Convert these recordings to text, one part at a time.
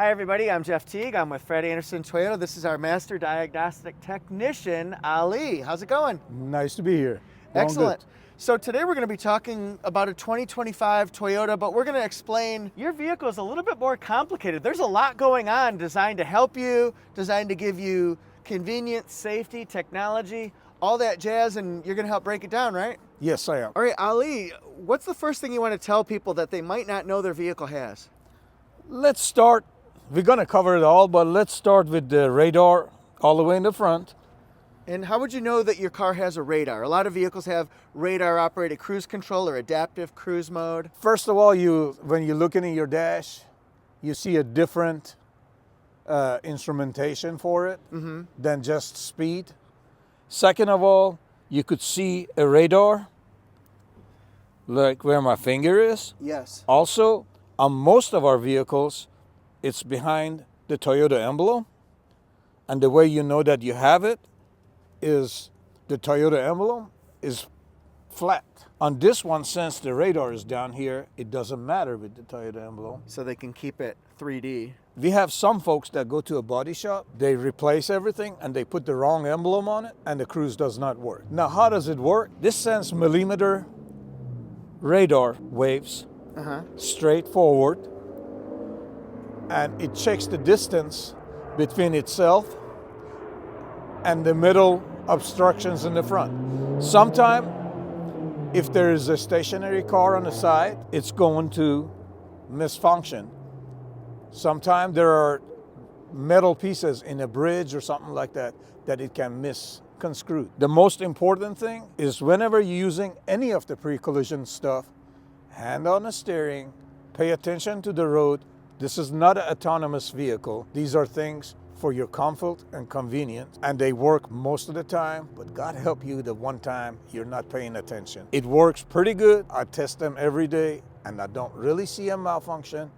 Hi everybody, I'm Jeff Teague. I'm with Fred Anderson Toyota. This is our Master Diagnostic Technician, Ali. How's it going? Nice to be here. Going Excellent. good. So today we're going to be talking about a 2025 Toyota, but we're going to explain your vehicle is a little bit more complicated. There's a lot going on designed to help you, designed to give you convenience, safety, technology, all that jazz, and you're going to help break it down, right? Yes, I am. All right, Ali, what's the first thing you want to tell people that they might not know their vehicle has? Let's start. We're going to cover it all, but let's start with the radar all the way in the front. And how would you know that your car has a radar? A lot of vehicles have radar operated cruise control or adaptive cruise mode. First of all, when you're looking at your dash, you see a different instrumentation for it than just speed. Second of all, you could see a radar, like where my finger is. Yes. Also, on most of our vehicles, it's behind the Toyota emblem. And the way you know that you have it is the Toyota emblem is flat. On this one, since the radar is down here, it doesn't matter with the Toyota emblem. So they can keep it 3D. We have some folks that go to a body shop, they replace everything and they put the wrong emblem on it and the cruise does not work. Now, how does it work? This sends millimeter radar waves straight forward, and it checks the distance between itself and the middle obstructions in the front. Sometime, if there is a stationary car on the side, it's going to misfunction. Sometimes there are metal pieces in a bridge or something like that it can misconstrue. The most important thing is whenever you're using any of the pre-collision stuff, hand on the steering, pay attention to the road. This is not an autonomous vehicle. These are things for your comfort and convenience, and they work most of the time, but God help you the one time you're not paying attention. It works pretty good. I test them every day, and I don't really see a malfunction,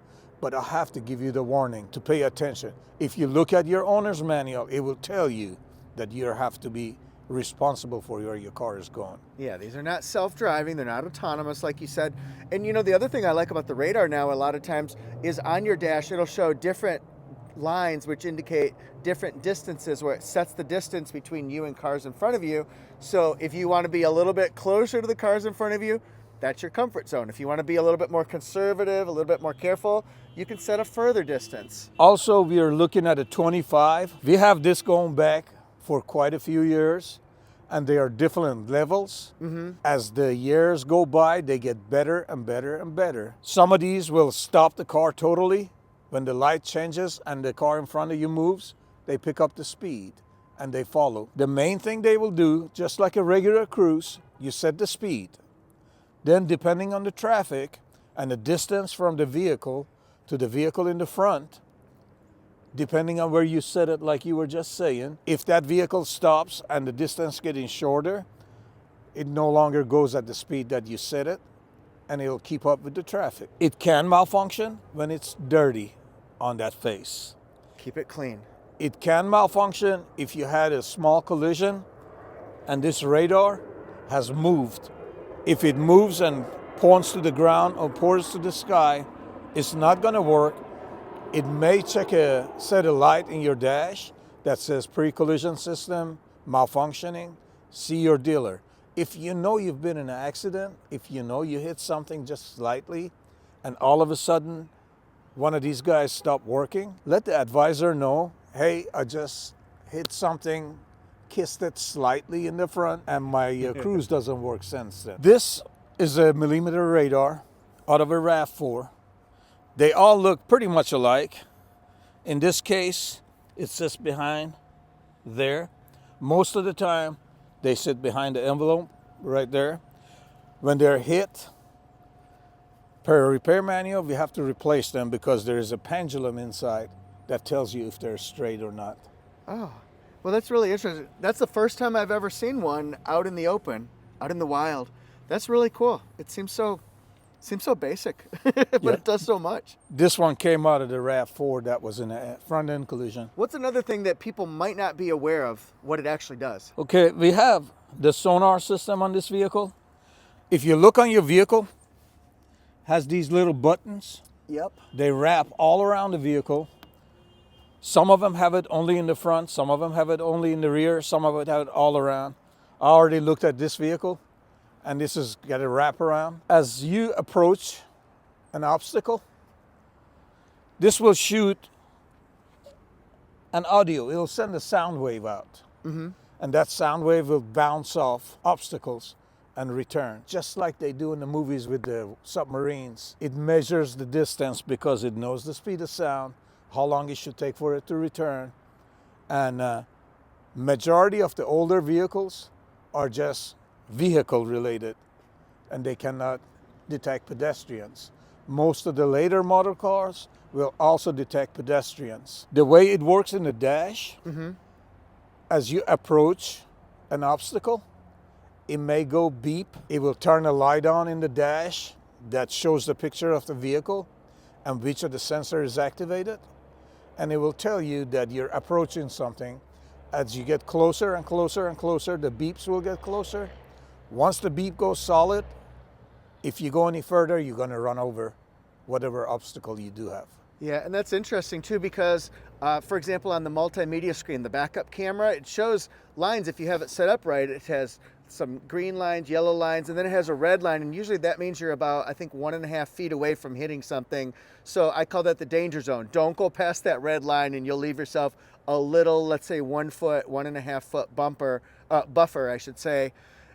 but I have to give you the warning to pay attention. If you look at your owner's manual, it will tell you that you have to be responsible for where your car is going. Yeah, these are not self-driving. They're not autonomous, like you said. And you know, the other thing I like about the radar now a lot of times is on your dash, it'll show different lines which indicate different distances where it sets the distance between you and cars in front of you. So if you want to be a little bit closer to the cars in front of you, that's your comfort zone. If you want to be a little bit more conservative, a little bit more careful, you can set a further distance. Also, we are looking at a 25. We have this going back for quite a few years, and they are different levels. As the years go by, they get better and better and better. Some of these will stop the car totally. When the light changes and the car in front of you moves, they pick up the speed and they follow. The main thing they will do, just like a regular cruise, you set the speed. Then depending on the traffic and the distance from the vehicle to the vehicle in the front, depending on where you set it, like you were just saying, if that vehicle stops and the distance getting shorter, it no longer goes at the speed that you set it, and it'll keep up with the traffic. It can malfunction when it's dirty on that face. Keep it clean. It can malfunction if you had a small collision and this radar has moved. If it moves and points to the ground or points to the sky, it's not gonna work. It may check a set of light in your dash that says pre-collision system malfunctioning. See your dealer. If you know you've been in an accident, if you know you hit something just slightly, and all of a sudden one of these guys stopped working, let the advisor know, hey, I just hit something, kissed it slightly in the front, and my cruise doesn't work since then. This is a millimeter radar out of a RAV4. They all look pretty much alike. In this case, it sits behind there. Most of the time, they sit behind the envelope right there. When they're hit, per repair manual, we have to replace them because there is a pendulum inside that tells you if they're straight or not. Oh, well, that's really interesting. That's the first time I've ever seen one out in the open, out in the wild. That's really cool. It seems so basic, but Yeah. it does so much. This one came out of the RAV4 that was in a front-end collision. What's another thing that people might not be aware of, what it actually does? Okay, we have the Sonar system on this vehicle. If you look on your vehicle, has these little buttons. Yep. They wrap all around the vehicle, Some of them have it only in the front, some of them have it only in the rear, some of it have it all around. I already looked at this vehicle, and this has got a wraparound. As you approach an obstacle, this will shoot an audio. It'll send a sound wave out. And that sound wave will bounce off obstacles and return, just like they do in the movies with the submarines. It measures the distance because it knows the speed of sound, how long it should take for it to return. And majority of the older vehicles are just vehicle related, and they cannot detect pedestrians. Most of the later model cars will also detect pedestrians. The way it works in the dash, as you approach an obstacle, it may go beep. It will turn a light on in the dash that shows the picture of the vehicle and which of the sensor is activated. And it will tell you that you're approaching something. As you get closer and closer and closer, the beeps will get closer. Once the beep goes solid, if you go any further, you're going to run over whatever obstacle you do have. Yeah, and that's interesting too because, for example, on the multimedia screen, the backup camera, it shows lines. If you have it set up right, it has some green lines, yellow lines, and then it has a red line, and usually that means you're about, I think, 1.5 feet away from hitting something. So I call that the danger zone. Don't go past that red line and you'll leave yourself a little, let's say 1 foot, 1.5 foot buffer, I should say.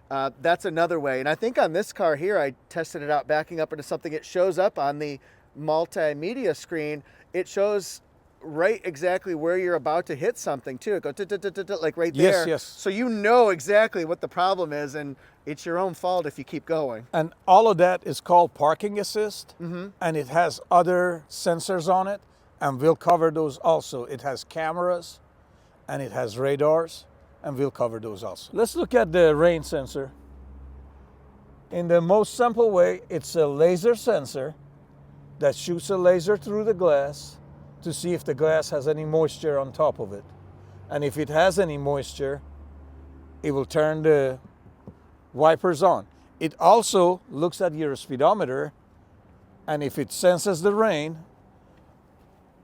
That's another way. And I think on this car here, I tested it out backing up into something. It shows up on the multimedia screen. It shows right exactly where you're about to hit something too. It goes like right there. Yes. So you know exactly what the problem is, and it's your own fault if you keep going. And all of that is called parking assist, and it has other sensors on it, and we'll cover those also. It has cameras, and it has radars, and we'll cover those also. Let's look at the rain sensor. In the most simple way, it's a laser sensor that shoots a laser through the glass to see if the glass has any moisture on top of it. And if it has any moisture, it will turn the wipers on. It also looks at your speedometer, and if it senses the rain,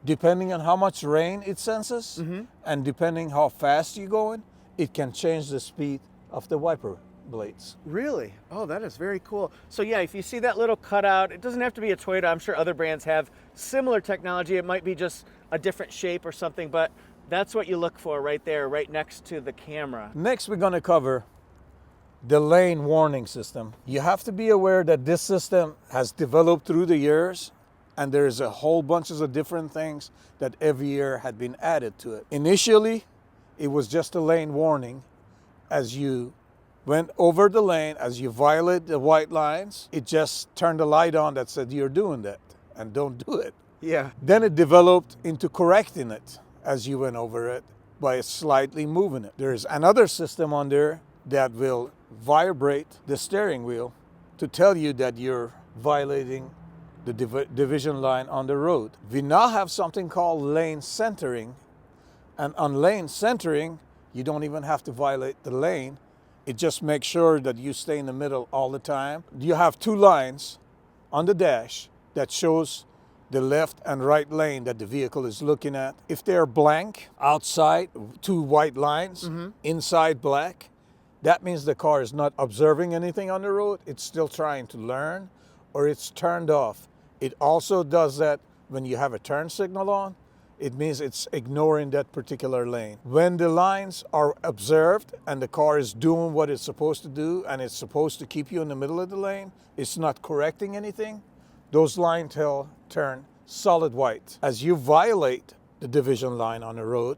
depending on how much rain it senses, and depending how fast you're going, it can change the speed of the wiper blades. Really? Oh, that is very cool. So yeah, if you see that little cutout, it doesn't have to be a Toyota. I'm sure other brands have similar technology. It might be just a different shape or something, but that's what you look for right there, right next to the camera. Next, we're going to cover the lane warning system. You have to be aware that this system has developed through the years, and there's a whole bunches of different things that every year had been added to it. Initially, it was just a lane warning. As you went over the lane, as you violate the white lines, it just turned a light on that said you're doing that and don't do it. Yeah. Then it developed into correcting it as you went over it by slightly moving it. There's another system on there that will vibrate the steering wheel to tell you that you're violating the division line on the road. We now have something called lane centering, and on lane centering, you don't even have to violate the lane. It just makes sure that you stay in the middle all the time. You have two lines on the dash that shows the left and right lane that the vehicle is looking at. If they're blank, outside, two white lines, inside black, that means the car is not observing anything on the road. It's still trying to learn, or it's turned off. It also does that when you have a turn signal on. It means it's ignoring that particular lane. When the lines are observed and the car is doing what it's supposed to do and it's supposed to keep you in the middle of the lane, it's not correcting anything, those lines turn solid white. As you violate the division line on the road,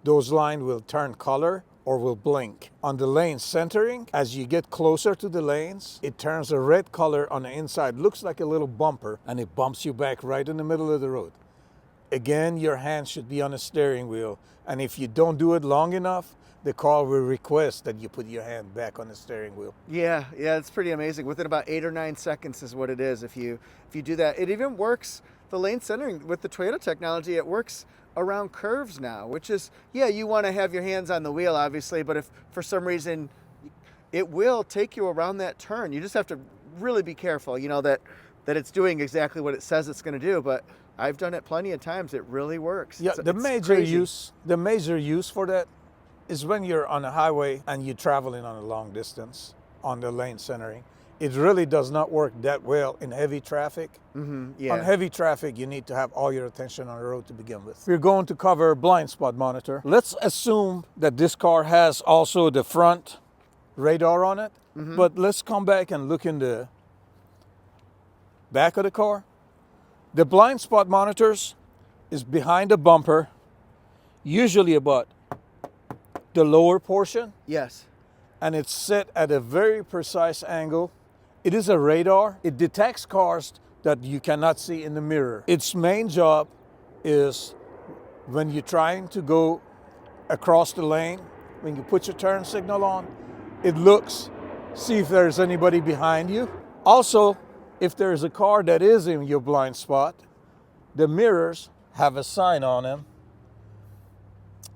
those lines will turn color or will blink. On the lane centering, as you get closer to the lanes, it turns a red color on the inside, looks like a little bumper, and it bumps you back right in the middle of the road. Again, your hand should be on the steering wheel, and if you don't do it long enough, the car will request that you put your hand back on the steering wheel. Yeah, it's pretty amazing. Within about 8 or 9 seconds is what it is if you do that. It even works, the lane centering with the Toyota technology, it works around curves now, which is, yeah, you want to have your hands on the wheel, obviously, but if for some reason it will take you around that turn, you just have to really be careful, that it's doing exactly what it says it's going to do. But I've done it plenty of times. It really works. Yeah, It's the crazy. major use for that is when you're on a highway and you're traveling on a long distance on the lane centering. It really does not work that well in heavy traffic. Yeah. On heavy traffic, you need to have all your attention on the road to begin with. We're going to cover blind spot monitor. Let's assume that this car has also the front radar on it, but let's come back and look in the back of the car. The blind spot monitors is behind the bumper, usually about the lower portion, Yes. and it's set at a very precise angle. It is a radar. It detects cars that you cannot see in the mirror. Its main job is when you're trying to go across the lane, when you put your turn signal on, it looks, see if there's anybody behind you. Also, if there's a car that is in your blind spot, the mirrors have a sign on them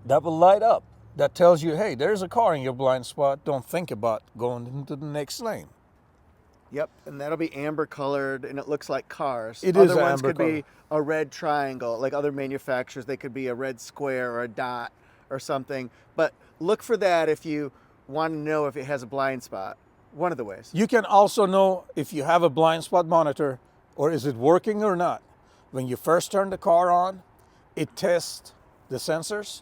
that will light up. That tells you, hey, there's a car in your blind spot. Don't think about going into the next lane. Yep, and that'll be amber colored, and it looks like cars. It Other is ones amber could be a red triangle, like other manufacturers. They could be a red square or a dot or something. But look for that if you want to know if it has a blind spot. One of the ways. You can also know if you have a blind spot monitor or is it working or not. When you first turn the car on, it tests the sensors,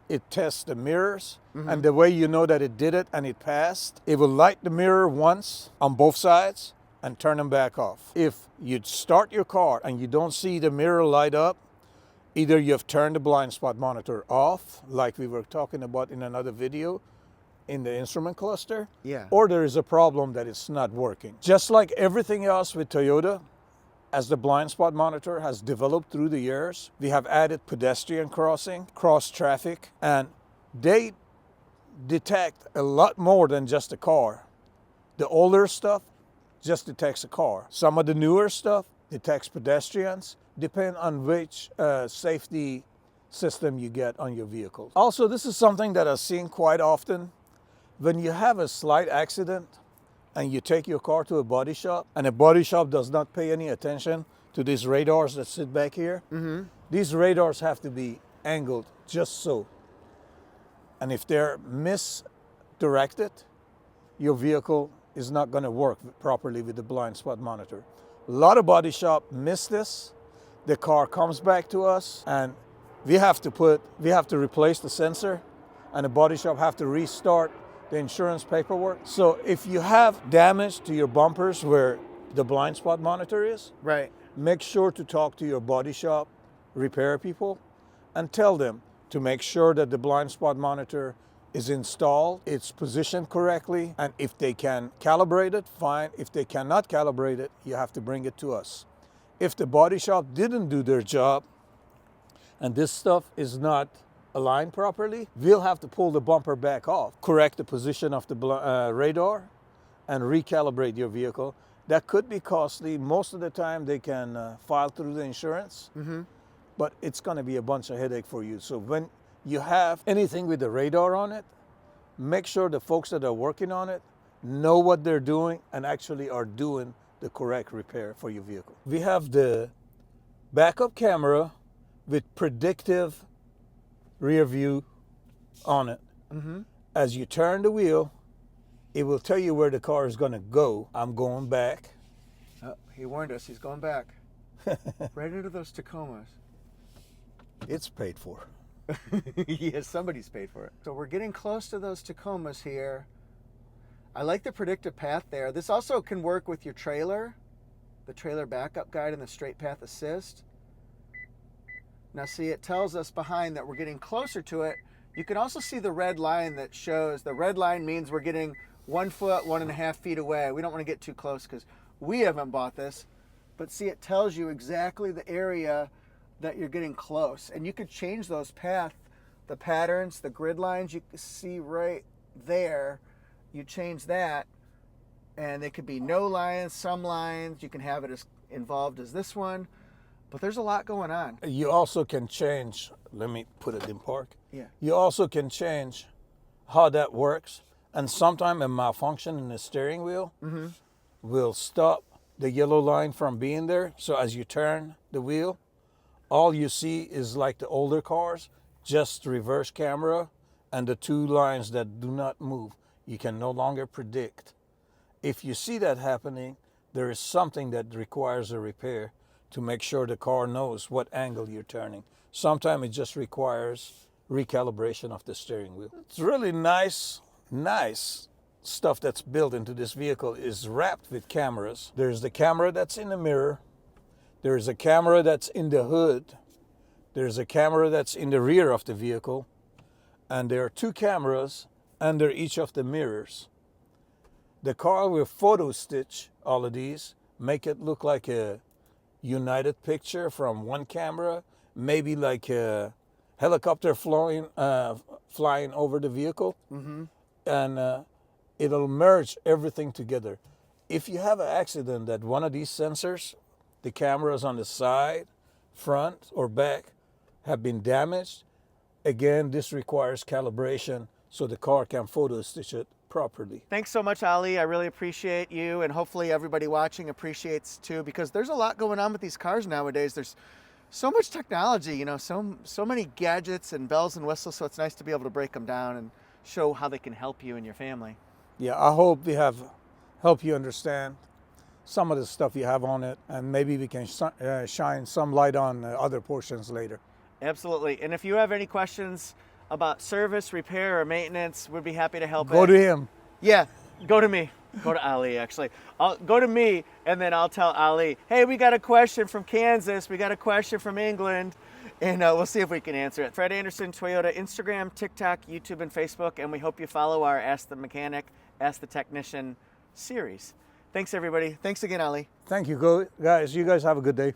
it tests the mirrors, and the way you know that it did it and it passed, it will light the mirror once on both sides and turn them back off. If you start your car and you don't see the mirror light up, either you've turned the blind spot monitor off, like we were talking about in another video, in the instrument cluster, Yeah. or there is a problem that it's not working. Just like everything else with Toyota, as the blind spot monitor has developed through the years, we have added pedestrian crossing, cross traffic, and they detect a lot more than just a car. The older stuff just detects a car. Some of the newer stuff detects pedestrians, depending on which safety system you get on your vehicle. Also, this is something that I've seen quite often. When you have a slight accident and you take your car to a body shop, and a body shop does not pay any attention to these radars that sit back here, these radars have to be angled just so. And if they're misdirected, your vehicle is not going to work properly with the blind spot monitor. A lot of body shop miss this. The car comes back to us, and we have to replace the sensor, and the body shop have to restart the insurance paperwork. So if you have damage to your bumpers where the blind spot monitor is, Right. make sure to talk to your body shop repair people and tell them to make sure that the blind spot monitor is installed, it's positioned correctly, and if they can calibrate it, fine. If they cannot calibrate it, you have to bring it to us. If the body shop didn't do their job and this stuff is not aligned properly, we'll have to pull the bumper back off, correct the position of the radar, and recalibrate your vehicle. That could be costly. Most of the time they can file through the insurance, but it's going to be a bunch of headache for you. So when you have anything with the radar on it, make sure the folks that are working on it know what they're doing and actually are doing the correct repair for your vehicle. We have the backup camera with predictive rear view on it. As you turn the wheel, it will tell you where the car is going to go. I'm going back. Oh, he warned us. He's going back. Right into those Tacomas. It's paid for. Yes, somebody's paid for it. So we're getting close to those Tacomas here. I like the predictive path there. This also can work with your trailer, the trailer backup guide and the straight path assist. Now see, it tells us behind that we're getting closer to it. You can also see the red line that shows, the red line means we're getting 1 foot, 1.5 feet away. We don't want to get too close because we haven't bought this, but see, it tells you exactly the area that you're getting close. And you could change those the patterns, the grid lines you can see right there. You change that and they could be no lines, some lines. You can have it as involved as this one, but there's a lot going on. You also can change, let me put it in park. Yeah. You also can change how that works. And sometimes a malfunction in the steering wheel will stop the yellow line from being there. So as you turn the wheel, all you see is like the older cars, just reverse camera and the two lines that do not move. You can no longer predict. If you see that happening, there is something that requires a repair to make sure the car knows what angle you're turning. Sometimes it just requires recalibration of the steering wheel. It's really nice stuff that's built into this vehicle is wrapped with cameras. There's the camera that's in the mirror. There's a camera that's in the hood. There's a camera that's in the rear of the vehicle. And there are two cameras under each of the mirrors. The car will photo stitch all of these, make it look like a united picture from one camera, maybe like a helicopter flying over the vehicle. And it'll merge everything together. If you have an accident that one of these sensors, the cameras on the side, front, or back, have been damaged, again, this requires calibration so the car can photo stitch it properly. Thanks so much, Ali. I really appreciate you, and hopefully everybody watching appreciates too, because there's a lot going on with these cars nowadays. There's so much technology, you know, so many gadgets and bells and whistles, so it's nice to be able to break them down and show how they can help you and your family. Yeah, I hope we have helped you understand some of the stuff you have on it, and maybe we can shine some light on other portions later. Absolutely. And if you have any questions about service, repair, or maintenance, we'd be happy to help. Go to him. Yeah, go to me. Go to Ali, actually. Go to me, and then I'll tell Ali, hey, we got a question from Kansas. We got a question from England. And we'll see if we can answer it. Fred Anderson Toyota, Instagram, TikTok, YouTube, and Facebook. And we hope you follow our Ask the Mechanic, Ask the Technician series. Thanks, everybody. Thanks again, Ali. Thank you, guys. You guys have a good day.